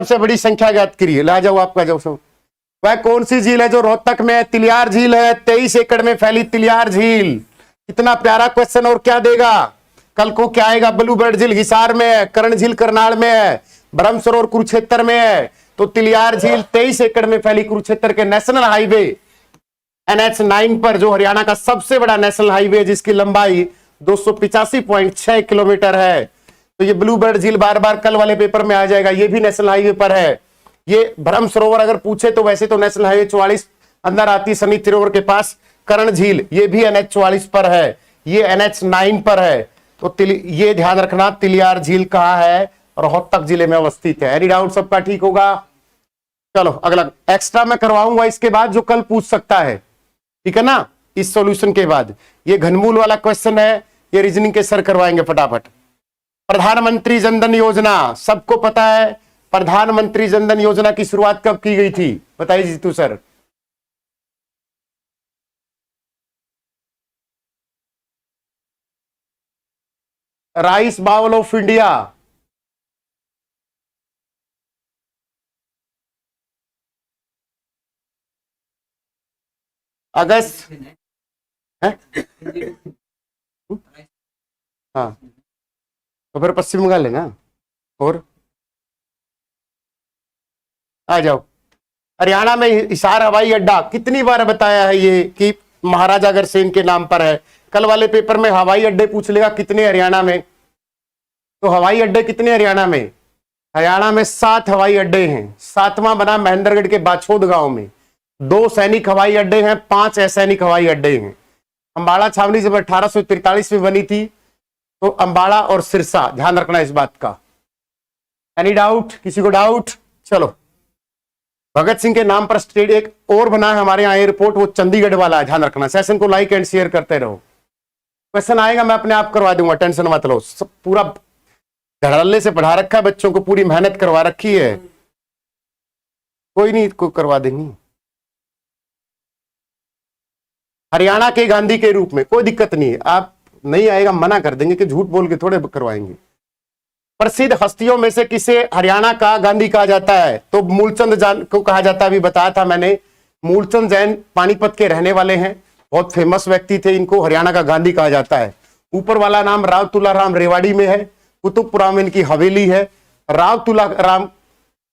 सबसे बड़ी संख्या ज्ञात करिए। ला जाओ आपका जो सब। वह कौन सी झील है जो रोहतक में है? तिलियार झील है। 23 एकड़ में फैली तिलियार झील। कितना प्यारा क्वेश्चन। और क्या देगा कल को? क्या आएगा? ब्लूबर्ड झील हिसार में है, कर्ण झील करनाल में है, ब्रह्म सरोवर कुरुक्षेत्र में है। तो तिलियार झील 23 एकड़ में फैली कुरुक्षेत्र के नेशनल हाईवे NH9 पर, जो हरियाणा का सबसे बड़ा नेशनल हाईवे, जिसकी लंबाई 285.6 किलोमीटर है। तो ये ब्लूबर्ड झील बार बार कल वाले पेपर में आ जाएगा। ये भी नेशनल हाईवे पर है। ये ब्रह्म सरोवर अगर पूछे तो वैसे तो नेशनल हाईवे 44 अंदर आती, शनि सरोवर के पास कर्ण झील, ये भी NH44 पर है, ये NH9 पर है। तो ये ध्यान रखना, तिलियार झील कहां है? रोहतक जिले में अवस्थित है। एनी डाउट सबका ठीक होगा? चलो अगला एक्स्ट्रा मैं करवाऊंगा इसके बाद, जो कल पूछ सकता है, ठीक है ना, इस सॉल्यूशन के बाद। ये घनमूल वाला क्वेश्चन है, ये रीजनिंग के सर करवाएंगे फटाफट। प्रधानमंत्री जनधन योजना सबको पता है। प्रधानमंत्री जनधन योजना की शुरुआत कब की गई थी? बताइए Jeetu sir. Rice bowl of India, अगस्त है? हाँ, तो फिर पश्चिम बंगाल है ना। और आ जाओ। हरियाणा में हिसार हवाई अड्डा कितनी बार बताया है ये कि महाराजा अग्रसेन के नाम पर है। कल वाले पेपर में हवाई अड्डे पूछ लेगा कितने हरियाणा में। तो हवाई अड्डे कितने हरियाणा में? हरियाणा में 7 हवाई अड्डे हैं। 7वां बना महेंद्रगढ़ के बाछोद गांव में। 2 सैनिक हवाई अड्डे हैं, 5 असैनिक हवाई अड्डे हैं। अंबाला छावनी जब 1843 में बनी थी, तो अंबाला और सिरसा, ध्यान रखना इस बात का। Any doubt? किसी को डाउट? चलो, भगत सिंह के नाम पर स्टेट एक और बना है हमारे यहाँ एयरपोर्ट, वो चंडीगढ़ वाला है, ध्यान रखना। सेशन को लाइक एंड शेयर करते रहो। क्वेश्चन आएगा, मैं अपने आप करवा दूंगा, टेंशन मत लो। सब पूरा धड़ल्ले से पढ़ा रखा है बच्चों को, पूरी मेहनत करवा रखी है। कोई नहीं, को करवा देंगे। हरियाणा के गांधी के रूप में कोई दिक्कत नहीं है। आप नहीं आएगा मना कर देंगे कि झूठ बोल के थोड़े करवाएंगे। प्रसिद्ध हस्तियों में से किसे हरियाणा का गांधी कहा जाता है? तो मूलचंद जैन को कहा जाता है, अभी बताया था मैंने। मूलचंद जैन पानीपत के रहने वाले हैं, बहुत फेमस व्यक्ति थे, इनको हरियाणा का गांधी कहा जाता है। ऊपर वाला नाम राव तुलाराम रेवाड़ी में है, कुतुबपुरा में इनकी हवेली है। राव तुलाराम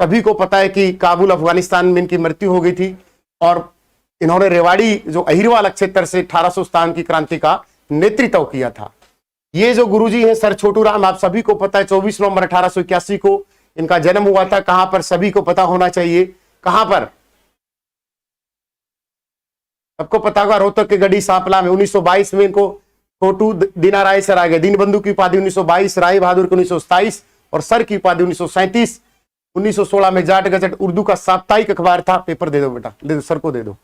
सभी को पता है कि काबुल अफगानिस्तान में इनकी मृत्यु हो गई थी, और इन्होंने रेवाड़ी जो अहिरवाल क्षेत्र से 1857 की क्रांति का नेतृत्व किया था। ये जो गुरुजी हैं सर छोटू राम, आप सभी को पता है, 24 नवंबर 1881 को इनका जन्म हुआ था। कहां पर? सभी को पता होना चाहिए। कहां पर? सबको पता होगा, रोहतक के गढ़ी सांपला में। 1922 में इनको छोटू दीनाराय सर आ गए। दीनबंधु की उपाधि 1922, राय बहादुर की 1927 और सर की उपाधि 1937। 1916 में जाट गजट उर्दू का साप्ताहिक अखबार था। पेपर दे दो बेटा, दे दो सर को, दे दो,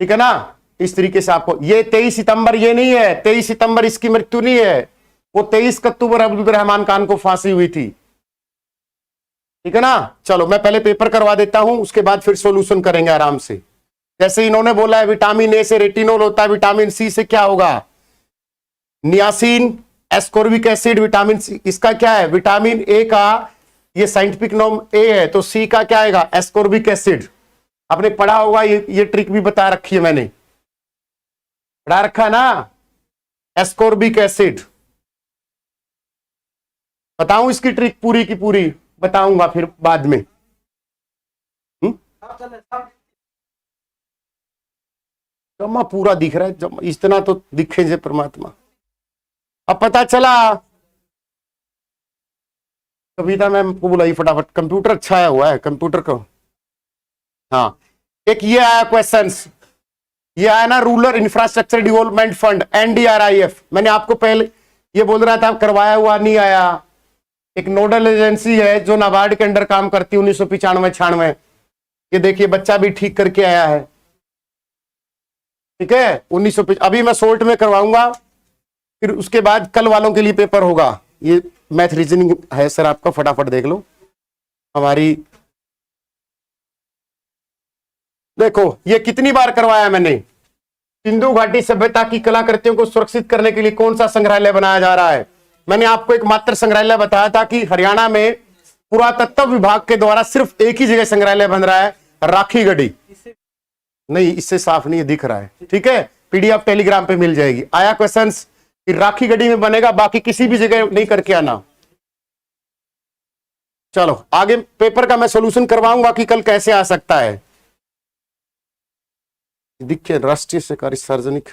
ठीक है ना। इस तरीके से आपको ये 23 सितंबर ये नहीं है, 23 सितंबर इसकी मृत्यु नहीं है, वो 23 अक्टूबर अब्दुल रहमान खान को फांसी हुई थी, ठीक है ना। चलो मैं पहले पेपर करवा देता हूं, उसके बाद फिर सॉल्यूशन करेंगे आराम से। जैसे इन्होंने बोला है विटामिन ए से रेटिनोल होता है, विटामिन सी से क्या होगा? Niacin, ascorbic acid. Vitamin C इसका क्या है? विटामिन ए का ये साइंटिफिक नाम ए है, तो सी का क्या आएगा? Ascorbic acid. आपने पढ़ा होगा, ये ट्रिक भी बता रखी है मैंने, पढ़ा रखा है ना, एस्कोर्बिक एसिड। बताऊं इसकी ट्रिक पूरी की पूरी? बताऊंगा फिर बाद में। जमा पूरा दिख रहा है, जमा इतना तो दिखे जे परमात्मा। अब पता चला, कविता मैम को बुलाई फटाफट, कंप्यूटर अच्छा हुआ है कंप्यूटर को। हाँ, एक ये आया क्वेश्चन, ये आया ना, rural infrastructure development fund, NDRIF। मैंने आपको पहले ये बोल रहा था, करवाया हुआ नहीं आया। एक नोडल एजेंसी है जो नाबार्ड के अंडर काम करती है, 1995-96। ये देखिए बच्चा भी ठीक करके आया है, ठीक है। 1900 अभी मैं शॉर्ट में करवाऊंगा, फिर उसके बाद कल वालों के लिए पेपर होगा। ये मैथ रीजनिंग है सर आपका, फटाफट देख लो हमारी। देखो ये कितनी बार करवाया मैंने। सिंधु घाटी सभ्यता की कलाकृतियों को सुरक्षित करने के लिए कौन सा संग्रहालय बनाया जा रहा है? मैंने आपको एक मात्र संग्रहालय बताया था कि हरियाणा में पुरातत्व विभाग के द्वारा सिर्फ एक ही जगह संग्रहालय बन रहा है, राखीगढ़ी। नहीं, इससे साफ नहीं दिख रहा है, ठीक है, पीडीएफ टेलीग्राम पे मिल जाएगी। आया क्वेश्चंस कि राखीगढ़ी में बनेगा, बाकी किसी भी जगह नहीं करके आना। चलो आगे पेपर का मैं सॉल्यूशन करवाऊंगा कि कल कैसे आ सकता है। देखिए, राष्ट्रीय सहकारी सार्वजनिक,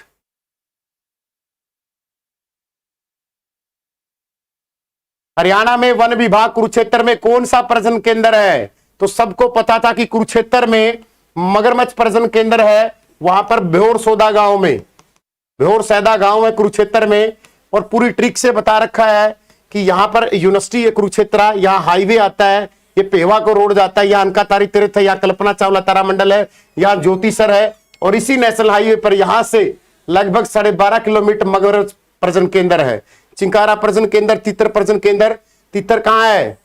हरियाणा में वन विभाग कुरुक्षेत्र में कौन सा प्रजनन केंद्र है? तो सबको पता था कि कुरुक्षेत्र में मगरमच्छ प्रजनन केंद्र है, वहां पर भ्योर सौदा गांव में, भ्योर सैदा गांव है कुरुक्षेत्र में। और पूरी ट्रिक से बता रखा है कि यहां पर यूनिवर्सिटी है कुरुक्षेत्र, यहाँ हाईवे आता है, ये पेवा को रोड जाता है, यहाँ अनका तारी तीर्थ है, यहाँ कल्पना चावला तारामंडल है, यहाँ ज्योतिसर है। और इसी नेशनल हाईवे पर यहां से लगभग 12.5 किलोमीटर मगरमच्छ प्रजनन केंद्र है। चिंकारा प्रजनन केंद्र, तीतर प्रजनन केंद्र, तीतर कहाँ है?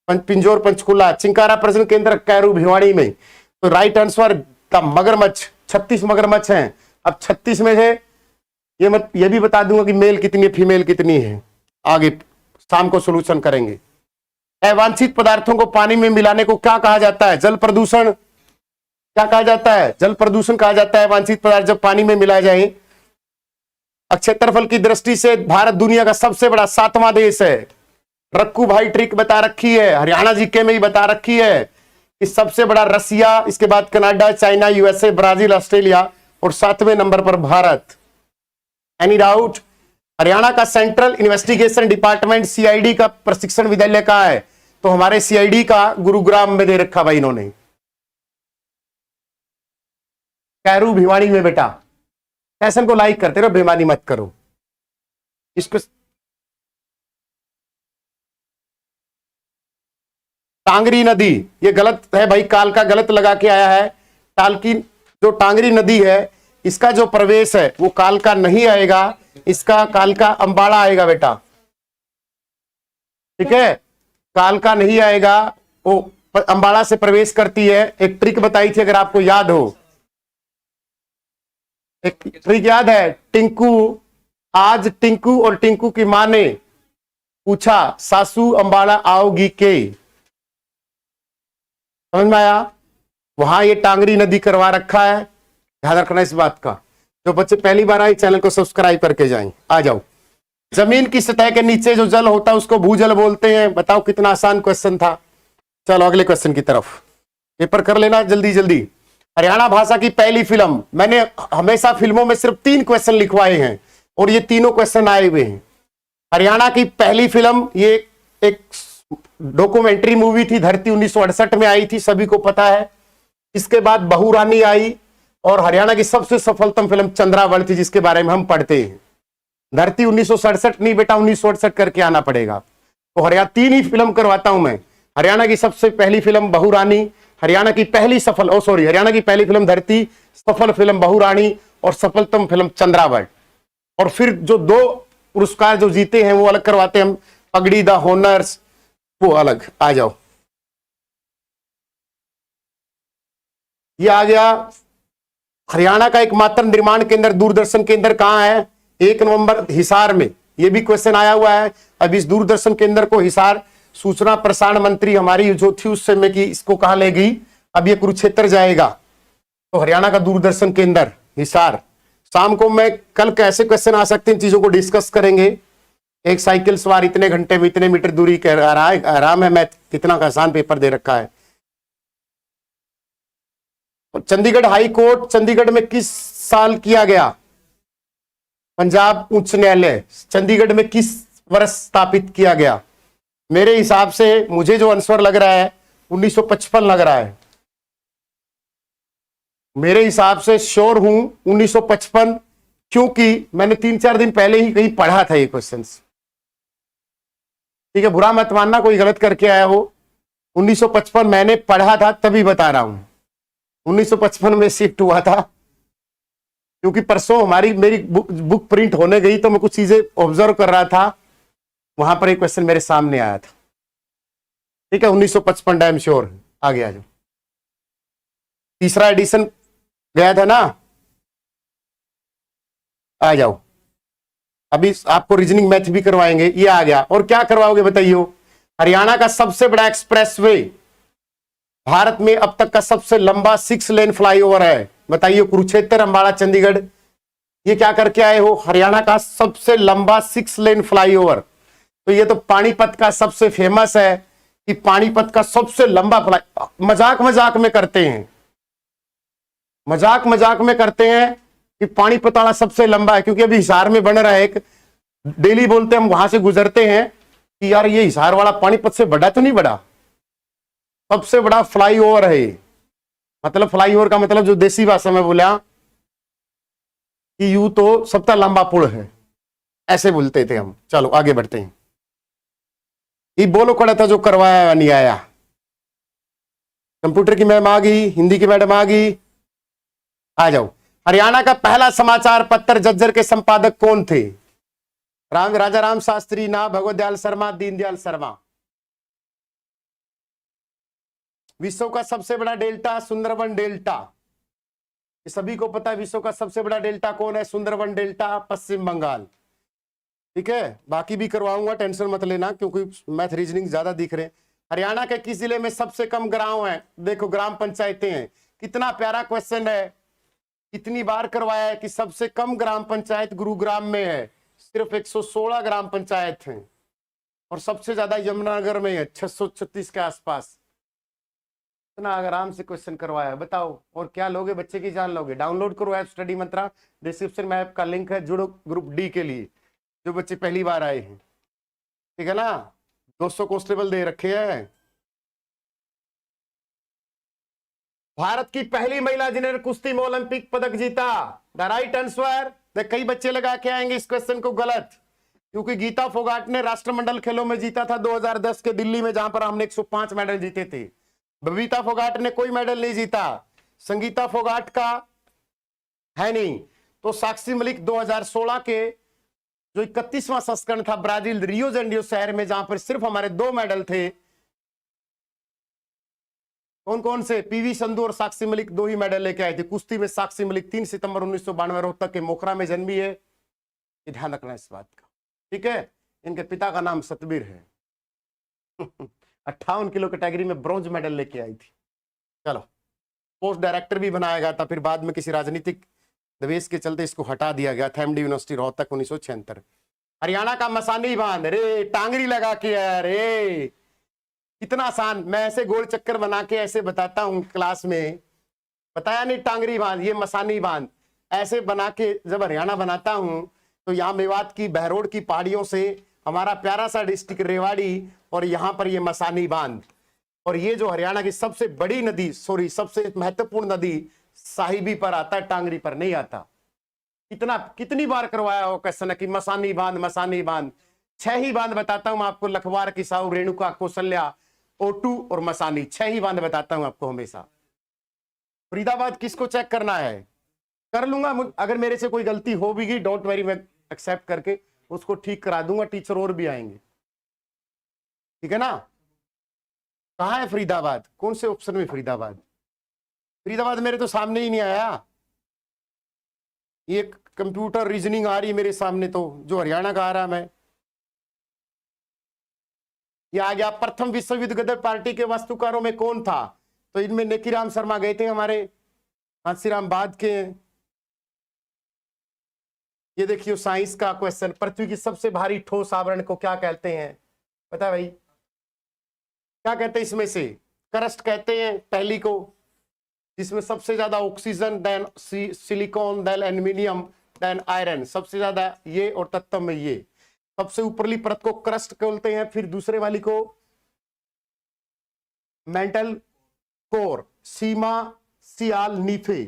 पिंजौर पंचकुला। चिंकारा प्रजनन केंद्र कैरू भिवाड़ी में। तो राइट आंसर द मगरमच्छ, 36 मगरमच्छ हैं। अब 36 में से ये भी बता दूंगा कि मेल कितनी है, फीमेल कितनी है, आगे शाम को सॉल्यूशन करेंगे। अवांछित पदार्थों को पानी में मिलाने को क्या कहा जाता है? जल प्रदूषण। क्या कहा जाता है? जल प्रदूषण कहा जाता है वांछित पदार्थ जब पानी में मिलाए जाए। क्षेत्रफल की दृष्टि से भारत दुनिया का सबसे बड़ा 7वां देश है। रक्कू भाई ट्रिक बता रखी है, हरियाणा जीके में ही बता रखी है कि सबसे बड़ा रसिया, इसके बाद Canada, China, USA, Brazil, Australia और 7वें नंबर पर भारत। Any doubt? हरियाणा का सेंट्रल इन्वेस्टिगेशन डिपार्टमेंट सीआईडी का प्रशिक्षण विद्यालय कहाँ है? तो हमारे सीआईडी का गुरुग्राम में दे रखा भाई इन्होंने, कैरू भिवाड़ी में। बेटा सेशन को लाइक करते रहो, बेईमानी मत करो। इसको टांगरी नदी, ये गलत है भाई, काल का गलत लगा के आया है। काल की जो टांगरी नदी है, इसका जो प्रवेश है वो काल का नहीं आएगा, इसका काल का अंबाड़ा आएगा बेटा, ठीक है, काल का नहीं आएगा, वो अंबाड़ा से प्रवेश करती है। एक ट्रिक बताई थी अगर आपको याद हो, एक ट्रिक याद है? टिंकू, आज टिंकू और टिंकू की मां ने पूछा सासू अंबाड़ा आओगी के? समझ में आया? वहां ये टांगरी नदी करवा रखा है, ध्यान रखना इस बात का। जो बच्चे पहली बार आए चैनल को सब्सक्राइब करके जाएं। आ जाओ। जमीन की सतह के नीचे जो जल होता है उसको भूजल बोलते हैं। बताओ कितना आसान क्वेश्चन था। चलो अगले क्वेश्चन की तरफ, पेपर कर लेना जल्दी जल्दी। हरियाणा भाषा की पहली फिल्म, मैंने हमेशा फिल्मों में सिर्फ 3 क्वेश्चन लिखवाए हैं और ये तीनों क्वेश्चन आए हुए हैं। हरियाणा की पहली फिल्म, ये एक डॉक्यूमेंट्री मूवी थी, धरती 1968 में आई थी, सभी को पता है। इसके बाद बहू रानी आई और हरियाणा की सबसे सफलतम फिल्म चंद्रावल थी, जिसके बारे में हम पढ़ते हैं। धरती 1967 नहीं बेटा, 1968 करके आना पड़ेगा। तो हरियाणा 3 ही फिल्म करवाता हूं मैं। हरियाणा की सबसे पहली फिल्म बहू रानी, हरियाणा की पहली हरियाणा की पहली फिल्म धरती, सफल फिल्म बहू रानी और सफलतम फिल्म चंद्रावल। और फिर जो 2 पुरस्कार जो जीते हैं वो अलग करवाते हैं हम, पगड़ी द हॉनर्स, वो अलग। आ जाओ, ये आ गया। हरियाणा का एकमात्र निर्माण केंद्र, दूरदर्शन केंद्र कहां है? 1 नवंबर हिसार में। ये भी क्वेश्चन आया हुआ है। अब इस दूरदर्शन केंद्र को हिसार, सूचना प्रसारण मंत्री हमारी जो थी उस समय की, इसको कहां ले गई? अब ये कुरुक्षेत्र जाएगा। तो हरियाणा का दूरदर्शन केंद्र हिसार। शाम को मैं कल कैसे क्वेश्चन आ सकते हैं, इन चीजों को डिस्कस करेंगे। एक साइकिल सवार इतने घंटे में इतने मीटर दूरी कह रहा है, आराम है, मैथ कितना आसान पेपर दे रखा है। चंडीगढ़ हाई कोर्ट चंडीगढ़ में किस साल किया गया? पंजाब उच्च न्यायालय चंडीगढ़ में किस वर्ष स्थापित किया गया? मेरे हिसाब से मुझे जो आंसर लग रहा है 1955 लग रहा है। मेरे हिसाब से श्योर हूं 1955, क्योंकि मैंने 3-4 दिन पहले ही कहीं पढ़ा था ये क्वेश्चन। ठीक है, बुरा मत मानना कोई गलत करके आया हो। 1955 मैंने पढ़ा था, तभी बता रहा हूं। 1955 में शिफ्ट हुआ था, क्योंकि परसों मेरी बुक प्रिंट होने गई तो मैं कुछ चीजें ऑब्जर्व कर रहा था, वहां पर एक क्वेश्चन मेरे सामने आया था। ठीक है, 1955 डैम श्योर। आगे आ जाओ। तीसरा एडिशन गया था ना, आ जाओ। अभी आपको रीजनिंग मैथ भी करवाएंगे। ये आ गया। और क्या करवाओगे बताइए? हरियाणा का सबसे बड़ा एक्सप्रेसवे, भारत में अब तक का सबसे लंबा 6 लेन फ्लाईओवर है। बताइए, कुरुक्षेत्र, अंबाला, चंडीगढ़, ये क्या करके आए हो? हरियाणा का सबसे लंबा 6 लेन फ्लाईओवर। तो ये तो पानीपत का सबसे फेमस है कि पानीपत का सबसे लंबा फ्लाई, मजाक मजाक में करते हैं, मजाक मजाक में करते हैं कि पानीपत वाला सबसे लंबा है, क्योंकि अभी हिसार में बन रहा है एक, डेली बोलते हैं, हम वहां से गुजरते हैं कि यार ये हिसार वाला पानीपत से बड़ा तो नहीं बड़ा, सबसे बड़ा फ्लाईओवर है ये। मतलब फ्लाईओवर का मतलब जो देसी भाषा में बोला कि यू तो सबसे लंबा पुल है, ऐसे बोलते थे हम। चलो आगे बढ़ते हैं। ये बोलो कड़ा था जो करवाया नहीं आया। कंप्यूटर की मैडम आ गई, हिंदी की मैडम आ गई, आ जाओ। हरियाणा का पहला समाचार पत्र झज्जर के संपादक कौन थे? राजा राम शास्त्री, ना भगवत दयाल शर्मा, दीनदयाल शर्मा। विश्व का सबसे बड़ा डेल्टा सुंदरबन डेल्टा, ये सभी को पता है। विश्व का सबसे बड़ा डेल्टा कौन है? सुंदरबन डेल्टा, पश्चिम बंगाल। ठीक है, बाकी भी करवाऊंगा, टेंशन मत लेना, क्योंकि मैथ रीजनिंग ज्यादा दिख रहे हैं। हरियाणा के किस जिले में सबसे कम गांव है? देखो, ग्राम पंचायतें हैं। कितना प्यारा क्वेश्चन है, कितनी बार करवाया है कि सबसे कम ग्राम पंचायत गुरुग्राम में है, सिर्फ 116 ग्राम पंचायत हैं। और सबसे ज्यादा यमुनानगर में है, 636 के आसपास। इतना आराम से क्वेश्चन करवाया है, बताओ। और क्या लोगे, बच्चे की जान लोगे। डाउनलोड करो ऐप स्टडी मंत्रा, डिस्क्रिप्शन में ऐप का लिंक है, जुड़ो ग्रुप डी के लिए, जो बच्चे पहली बार आए हैं। ठीक है ना, 200 कांस्टेबल दे रखे हैं। भारत की पहली महिला जिन्होंने कुश्ती में ओलंपिक पदक जीता, द राइट आंसर। कई बच्चे लगा के आएंगे इस क्वेश्चन को गलत, क्योंकि गीता फोगाट ने राष्ट्रमंडल खेलों में जीता था 2010 के दिल्ली में, जहां पर हमने 105 मेडल जीते थे। बबीता फोगाट ने कोई मेडल नहीं जीता, संगीता फोगाट का है नहीं। तो साक्षी मलिक 2016 के जो 31वां संस्करण था ब्राजील रियो जेनेरियो शहर में, जहां पर सिर्फ हमारे 2 मेडल थे। कौन कौन से? पीवी संधू और साक्षी मलिक 2 ही मेडल लेके आए थे। कुश्ती में साक्षी मलिक 3 सितंबर 1992 रोहतक के मोखरा में जन्मी है, ये ध्यान रखना इस बात का। ठीक है, इनके पिता का नाम सतबीर है। 58 किलो कैटेगरी में ब्रॉन्ज मेडल लेके आई थी। चलो, पोस्ट डायरेक्टर भी बनाया गया था, फिर बाद में किसी राजनीतिक दवेश के चलते इसको हटा दिया गया था। MD university Rohtak 1976। हरियाणा का मसानी बांध, रे टांगरी लगा के रे, कितना आसान। मैं ऐसे गोल चक्कर बना के ऐसे बताता हूं क्लास में, बताया नहीं? टांगरी बांध, ये मसानी बांध, ऐसे बना के जब हरियाणा बनाता हूं तो यहाँ मेवात की बहरोड की पहाड़ियों से हमारा प्यारा सा डिस्ट्रिक्ट रेवाड़ी, और यहाँ पर ये मसानी बांध। और ये जो हरियाणा की सबसे बड़ी नदी, सॉरी सबसे महत्वपूर्ण नदी, साहिबी पर आता है, टांगरी पर नहीं आता। कितनी बार करवाया हो क्वेश्चन है कि मसानी बांध, मसानी बांध। 6 ही बांध बताता हूं आपको, लखवार, किसाऊ, रेणुका, कौशल्या, ओटू और मसानी। 6 ही बांध बताता हूं आपको हमेशा। फरीदाबाद किसको चेक करना है? कर लूंगा, अगर मेरे से कोई गलती हो भी गई, डोंट वेरी, मैं एक्सेप्ट करके उसको ठीक करा दूंगा। टीचर और भी आएंगे, ठीक है ना। कहाँ है फरीदाबाद? कौन से ऑप्शन में फरीदाबाद? फरीदाबाद मेरे तो सामने ही नहीं आया। ये कंप्यूटर रीजनिंग आ रही है मेरे सामने, तो जो हरियाणा का आ रहा मैं, ये आ गया। प्रथम विश्व युद्ध गदर पार्टी के वास्तुकारों में कौन था? तो इनमें नेकीराम शर्मा गए थे, हमारे कांसीराम बाद के। ये देखियो साइंस का क्वेश्चन, पृथ्वी की सबसे भारी ठोस आवरण को क्या कहते हैं? पता है भाई क्या कहते हैं? इसमें से क्रस्ट कहते हैं पहली को, जिसमें सबसे ज्यादा oxygen, then silicon, then aluminium, then iron, सबसे ज्यादा ये, और तत्व में ये। सबसे ऊपरली परत को क्रस्ट बोलते हैं, फिर दूसरे वाली को मेंटल कोर, सीमा, सियाल, नीफे।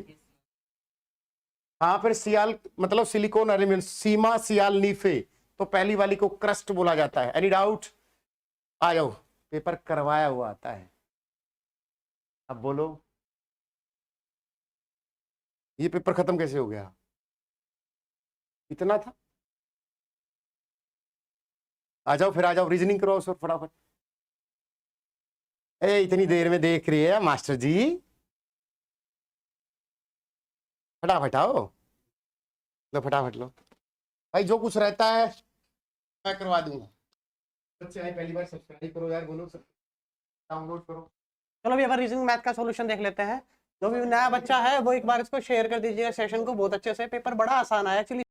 हाँ, फिर सियाल मतलब सिलिकॉन, एल्यूमिनियम, सीमा, सियाल, नीफे। तो पहली वाली को क्रस्ट बोला जाता है। Any doubt? आ जाओ, पेपर करवाया हुआ आता है। अब बोलो, ये पेपर खत्म कैसे हो गया? इतना था। आ जाओ, फिर आ जाओ, रीजनिंग करो सर फटाफट। इतनी देर में देख रही है मास्टर जी, फटाफट आओ, लो फटाफट लो भाई, जो कुछ रहता है मैं करवा दूंगा। बच्चे आए पहली बार, सब्सक्राइब करो यार, बोलो सब डाउनलोड करो। चलो अभी अपन रीजनिंग मैथ का सॉल्यूशन देख लेते हैं। जो भी नया बच्चा है वो एक बार इसको शेयर कर दीजिएगा सेशन को, बहुत अच्छे से। पेपर बड़ा आसान है एक्चुअली।